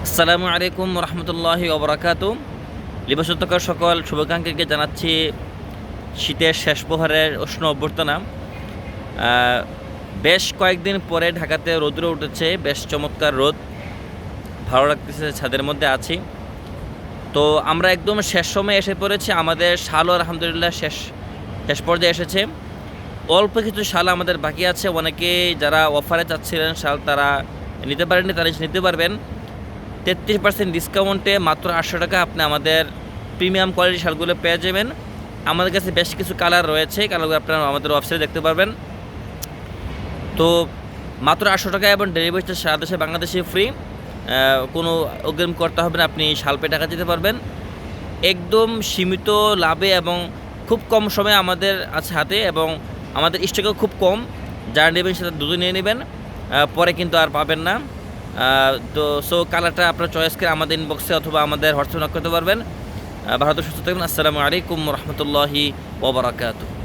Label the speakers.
Speaker 1: আসসালামু আলাইকুম রহমতুল্লাহি ওবরাকাতু। লিবাসোত্তকার সকল শুভাকাঙ্ক্ষীকে জানাচ্ছি শীতের শেষ প্রহরের উষ্ণ অভ্যর্থনা। বেশ কয়েকদিন পরে ঢাকাতে রৌদ্র উঠেছে, বেশ চমৎকার রোদ, ভালো লাগতেছে, ছাদের মধ্যে আছি। তো আমরা একদম শেষ সময়ে এসে পড়েছি। আমাদের শালও আলহামদুলিল্লাহ শেষ পর্যায়ে এসেছে। অল্প কিছু শাল আমাদের বাকি আছে। অনেকে যারা অফারে চাচ্ছিলেন শাল তারা নিতে পারেননি, তারা নিতে পারবেন 33% ডিসকাউন্টে মাত্র 800 টাকা আপনি আমাদের প্রিমিয়াম কোয়ালিটির শালগুলো পেয়ে যাবেন। আমাদের কাছে বেশ কিছু কালার রয়েছে, কালারগুলো আপনারা আমাদের ওয়েবসাইটে দেখতে পারবেন। তো মাত্র 800 টাকা এবং ডেলিভারি চার্জ সারা দেশে বাংলাদেশে ফ্রি। কোনো অগ্রিম করতে হবে না, আপনি শাল পেয়ে টাকা দিতে পারবেন একদম সীমিত লাভে এবং খুব কম সময়ে আমাদের আছে হাতে, এবং আমাদের স্টকেও খুব কম। যারা নেবেন সেটা দ্রুত নিয়ে নেবেন, পরে কিন্তু আর পাবেন না। তো কালারটা আপনার চয়েস করে আমাদের ইনবক্সে অথবা আমাদের হোয়াটসঅ্যাপ নক করতে পারবেন। ভারত সুস্থ থাকবেন। আসসালামু আলাইকুম রহমতুল্লাহি ওয়া বারাকাতুহু।